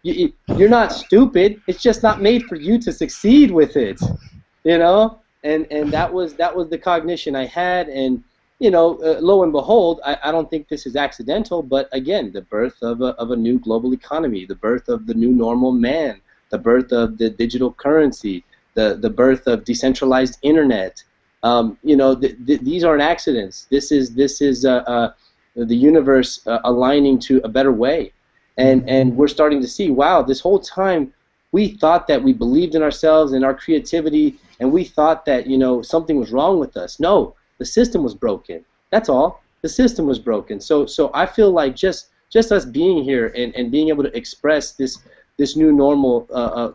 You're not stupid. It's just not made for you to succeed with it, you know. And that was the cognition I had. And you know, lo and behold, I don't think this is accidental. But again, the birth of a new global economy, the birth of the new normal man, the birth of the digital currency, the birth of decentralized internet. You know, these aren't accidents. This is the universe aligning to a better way. And we're starting to see, wow, this whole time we thought that we believed in ourselves and our creativity, and we thought that, you know, something was wrong with us. No, the system was broken. That's all. The system was broken. So I feel like just us being here and being able to express this new normal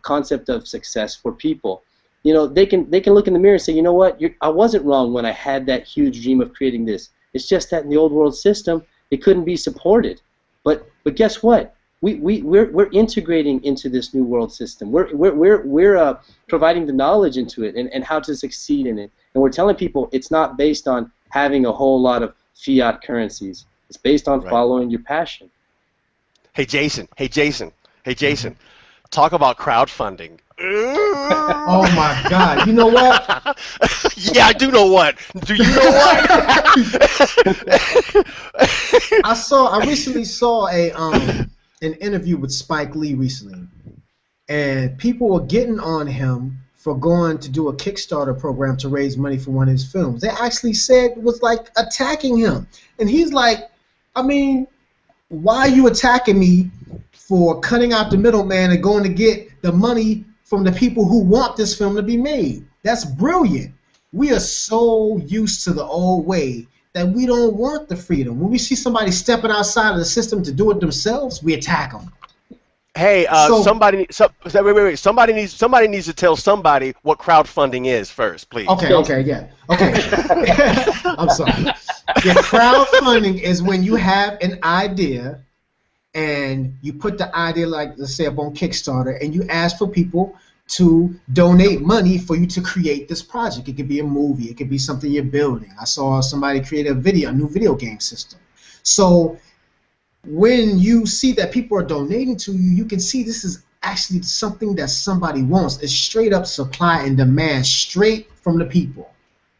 concept of success for people, you know, they can look in the mirror and say, you know what, I wasn't wrong when I had that huge dream of creating this. It's just that in the old world system, it couldn't be supported. But guess what? We're integrating into this new world system. We're providing the knowledge into it and how to succeed in it. And we're telling people it's not based on having a whole lot of fiat currencies. It's based on following your passion. Hey Jason. Talk about crowdfunding. Oh my God! You know what? Yeah, I do know what. Do you know what? I recently saw an interview with Spike Lee recently, and people were getting on him for going to do a Kickstarter program to raise money for one of his films. They actually said it was like attacking him, and he's like, I mean, why are you attacking me for cutting out the middleman and going to get the money from the people who want this film to be made? That's brilliant. We are so used to the old way that we don't want the freedom. When we see somebody stepping outside of the system to do it themselves, we attack them. Hey, somebody needs to tell somebody what crowdfunding is first, please. Okay, yeah. Okay. I'm sorry. Yeah, crowdfunding is when you have an idea and you put the idea, like, let's say, up on Kickstarter, and you ask for people to donate money for you to create this project. It could be a movie. It could be something you're building. I saw somebody create a new video game system. So when you see that people are donating to you, you can see this is actually something that somebody wants. It's straight up supply and demand, straight from the people.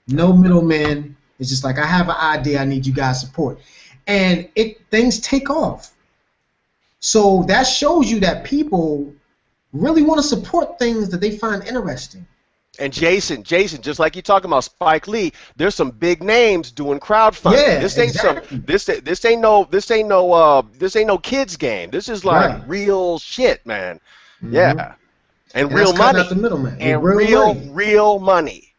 No Right. middlemen. It's just like, I have an idea, I need you guys support, and it things take off. So that shows you that people really want to support things that they find interesting. And Jason, just like you're talking about Spike Lee, there's some big names doing crowdfunding. Yeah, This ain't some exactly. this ain't no kids game. This is like Right. real shit, man. Hmm. Yeah, and And that's real cutting out the money, middleman with and real real money. real money.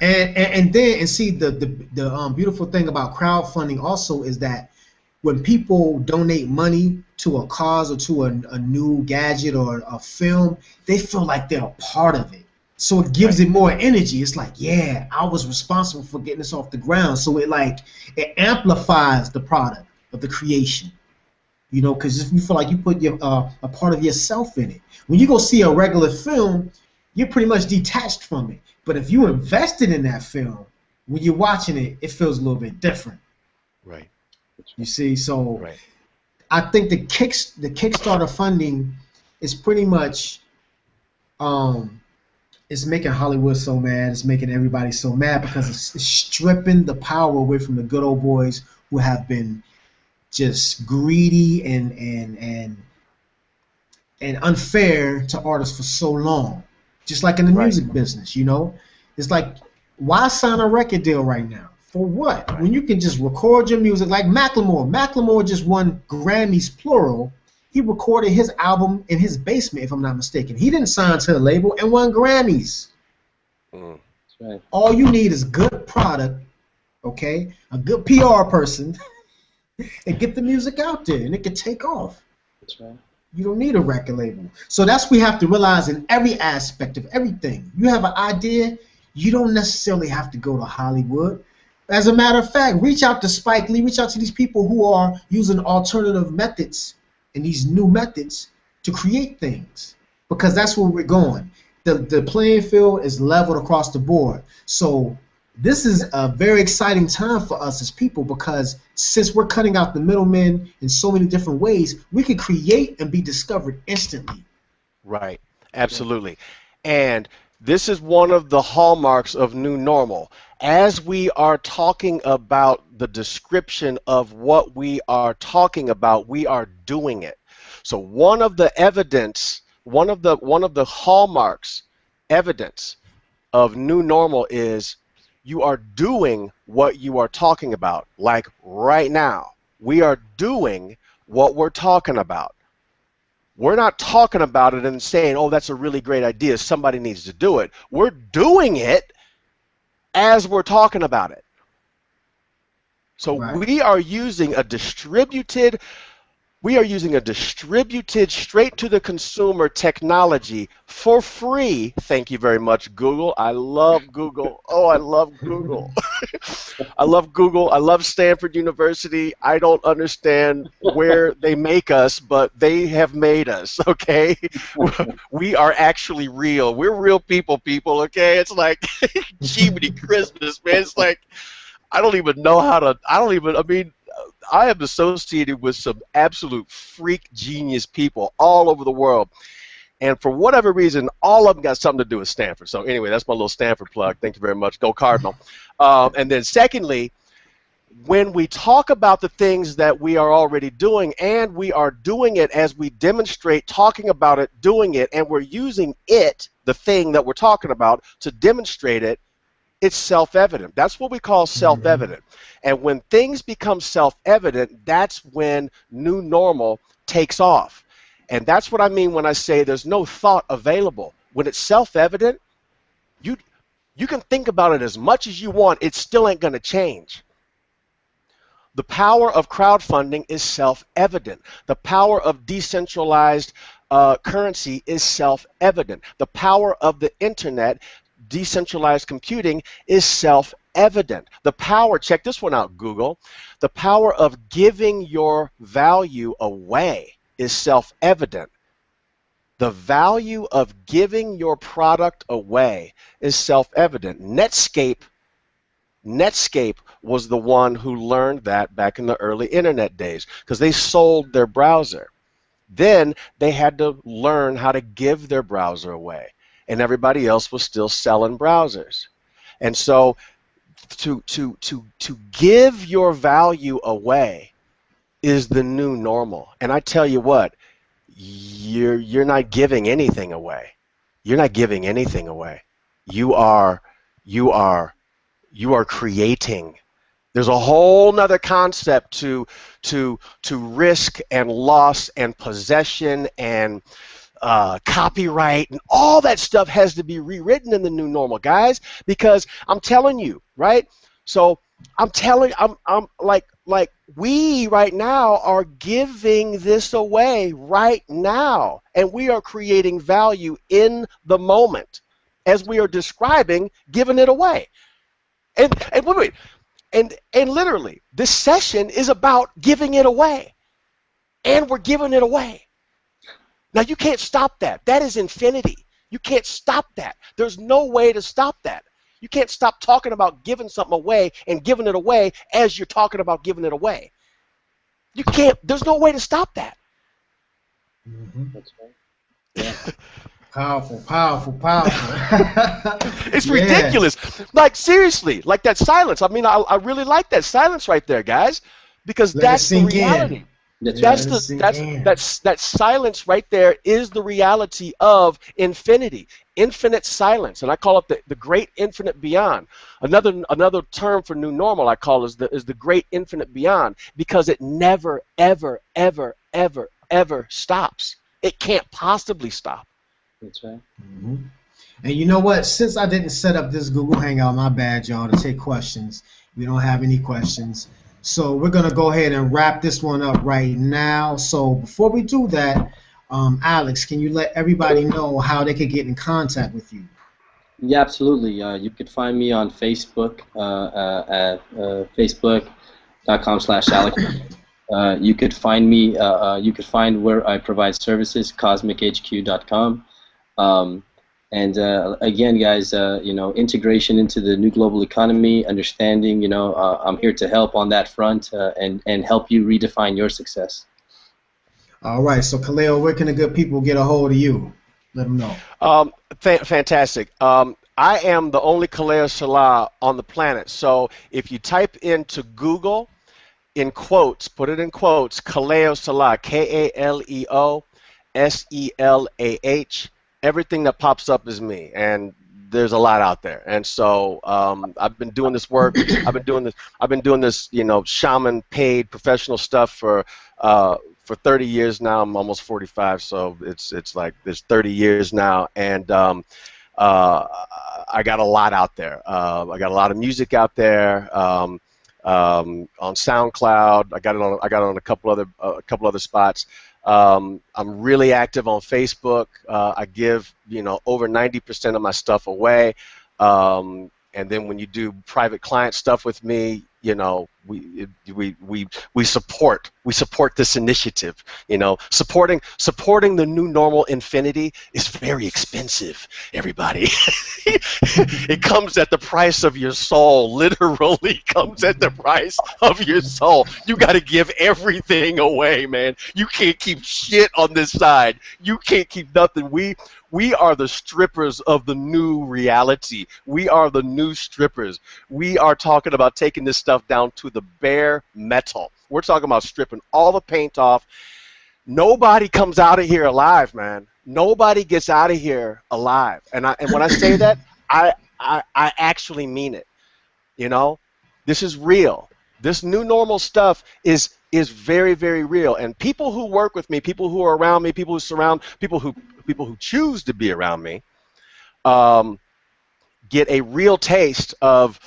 And then and see the beautiful thing about crowdfunding also is that when people donate money to a cause or to a new gadget or a film, they feel like they're a part of it. So it gives Right, it more energy. It's like, yeah, I was responsible for getting this off the ground. So it amplifies the product of the creation. Because if you feel like you put a part of yourself in it, when you go see a regular film, you're pretty much detached from it. But if you invested in that film, when you're watching it, it feels a little bit different. right, You see, so right. I think the Kickstarter funding is pretty much um, it's making Hollywood so mad. It's making everybody so mad because it's stripping the power away from the good old boys who have been just greedy and unfair to artists for so long. Just like in the Right, music business. It's like, why sign a record deal right now? For what? right. When you can just record your music like Macklemore. Macklemore just won Grammys plural. He recorded his album in his basement, if I'm not mistaken. He didn't sign to a label and won Grammys. Mm. That's right. All you need is good product, okay? A good PR person, and get the music out there, and it can take off. That's right. You don't need a record label. So that's what we have to realize in every aspect of everything. You have an idea, you don't necessarily have to go to Hollywood. As a matter of fact, reach out to Spike Lee, reach out to these people who are using alternative methods and these new methods to create things. Because that's where we're going. The playing field is leveled across the board. So this is a very exciting time for us as people because since we're cutting out the middlemen in so many different ways, we can create and be discovered instantly. Right, absolutely. And this is one of the hallmarks of new normal. As we are talking about the description of what we are talking about, we are doing it. So one of the evidence, one of the hallmarks, evidence of new normal is you are doing what you are talking about. Like right now, we are doing what we're talking about. We're not talking about it and saying, oh, that's a really great idea. Somebody needs to do it. We're doing it as we're talking about it. So Right. we are using a distributed straight to the consumer technology for free. Thank you very much, Google. I love Google. Oh, I love Google. I love Google. I love Stanford University. I don't understand where they make us, but they have made us, okay? We are actually real. We're real people, okay? It's like Jiminy Christmas, man. It's like I don't even know how to, I mean, I am associated with some absolute freak genius people all over the world. And for whatever reason, all of them got something to do with Stanford. So anyway, that's my little Stanford plug. Thank you very much. Go Cardinal. And then secondly, when we talk about the things that we are already doing and we are doing it as we demonstrate, talking about it, doing it, and we're using it, the thing that we're talking about, to demonstrate it, it's self-evident. That's what we call Hmm. self-evident. And when things become self-evident, that's when new normal takes off. And that's what I mean when I say there's no thought available. When it's self-evident, you you can think about it as much as you want, it still ain't going to change. The power of crowdfunding is self-evident. The power of decentralized currency is self-evident. The power of the internet, decentralized computing, is self-evident. The power, check this one out, Google, the power of giving your value away is self-evident. The value of giving your product away is self-evident. Netscape was the one who learned that back in the early internet days because they sold their browser. Then they had to learn how to give their browser away, and everybody else was still selling browsers. And so to give your value away is the new normal. And I tell you what, you're not giving anything away. You're not giving anything away. You are you are you are creating. There's a whole nother concept to risk and loss and possession and copyright and all that stuff has to be rewritten in the new normal, guys. Because I'm telling you, right? So I'm like we right now are giving this away right now, and we are creating value in the moment as we are describing giving it away. And wait. And literally, this session is about giving it away. And we're giving it away. Now, you can't stop that. That is infinity. You can't stop that. There's no way to stop that. You can't stop talking about giving something away and giving it away as you're talking about giving it away. You can't. There's no way to stop that. Mm-hmm. That's right. Yeah. Powerful, powerful, powerful. It's ridiculous. Like, seriously, like that silence. I mean, I really like that silence right there, guys, because that's the reality. That silence right there is the reality of infinity, infinite silence, and I call it the great infinite beyond. Another term for new normal I call is the great infinite beyond, because it never ever ever ever ever stops. It can't possibly stop. That's right. Mm-hmm. And you know what? Since I didn't set up this Google Hangout, my bad, y'all, to take questions. We don't have any questions. So we're going to go ahead and wrap this one up right now. So before we do that, Alex, can you let everybody know how they could get in contact with you? Yeah, absolutely. You could find me on Facebook at facebook.com/Alex. You could find me. You could find where I provide services, cosmichq.com. And again, guys, integration into the new global economy, understanding, I'm here to help on that front and help you redefine your success. All right. So, Kaleo, where can the good people get a hold of you? Let them know. Fantastic. I am the only Kaleo Salah on the planet. So if you type into Google, in quotes, put it in quotes, Kaleo Salah, Kaleo Selah. Everything that pops up is me, and there's a lot out there. And so I've been doing this work. I've been doing this, shaman paid professional stuff for 30 years now. I'm almost 45, so it's like there's 30 years now, and I got a lot out there. I got a lot of music out there. On SoundCloud, I got it on a couple other spots. I'm really active on Facebook. I give over 90% of my stuff away, and then when you do private client stuff with me, we support this initiative. Supporting the new normal infinity is very expensive, everybody. It comes at the price of your soul. Literally comes at the price of your soul. You got to give everything away, man. You can't keep shit on this side. You can't keep nothing. We are the strippers of the new reality. We are the new strippers. We are talking about taking this stuff down to the bare metal. We're talking about stripping all the paint off. Nobody comes out of here alive, man. Nobody gets out of here alive. And when I say that, I actually mean it. This is real. This new normal stuff is very, very real. And people who work with me, people who are around me, people who choose to be around me, get a real taste of,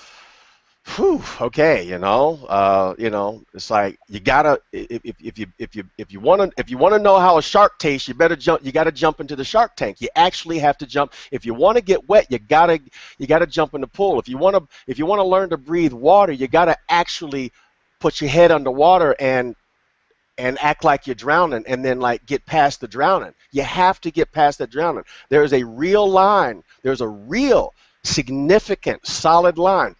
okay, it's like you gotta, if you wanna know how a shark tastes, you gotta jump into the shark tank. You actually have to jump. If you want to get wet, you gotta jump in the pool. If you wanna learn to breathe water, you gotta actually put your head underwater and act like you're drowning, and then get past the drowning. You have to get past the drowning. There is a real line. There's a real significant solid line.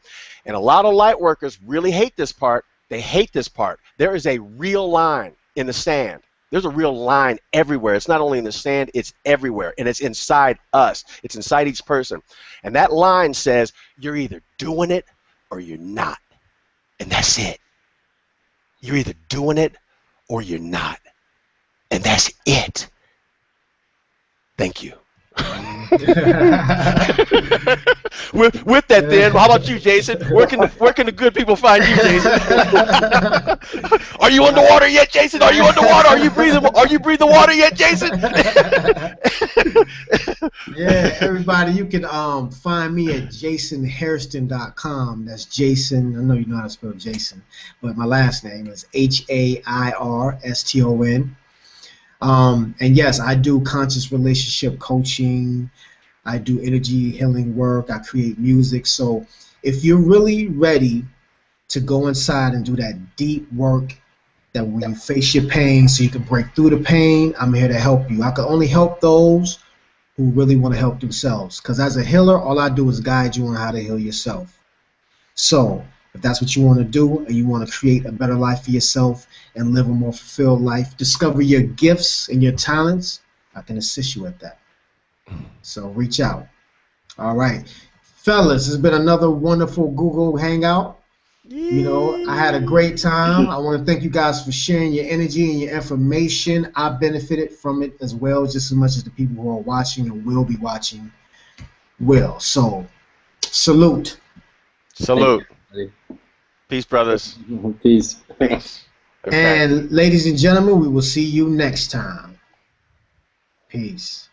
And a lot of light workers really hate this part. They hate this part. There is a real line in the sand. There's a real line everywhere. It's not only in the sand, it's everywhere. And it's inside us. It's inside each person. And that line says, you're either doing it or you're not. And that's it. You're either doing it or you're not. And that's it. Thank you. with that then, how about you, Jason? Where can the good people find you, Jason? Are you underwater yet, Jason? Are you underwater? Are you breathing water yet, Jason? Yeah, everybody, you can find me at jasonhairston.com. That's Jason. I know you know how to spell Jason, but my last name is Hairston. And yes, I do conscious relationship coaching. I do energy healing work. I create music. So if you're really ready to go inside and do that deep work, that when you face your pain so you can break through the pain, I'm here to help you. I can only help those who really want to help themselves. Because as a healer, all I do is guide you on how to heal yourself. So if that's what you want to do and you want to create a better life for yourself and live a more fulfilled life, discover your gifts and your talents, I can assist you at that. So reach out. All right. Fellas, it's been another wonderful Google Hangout. You know, I had a great time. I want to thank you guys for sharing your energy and your information. I benefited from it as well, just as much as the people who are watching and will be watching will. So, salute. Salute. Peace, brothers. Peace. Peace. Okay. And ladies and gentlemen, we will see you next time. Peace.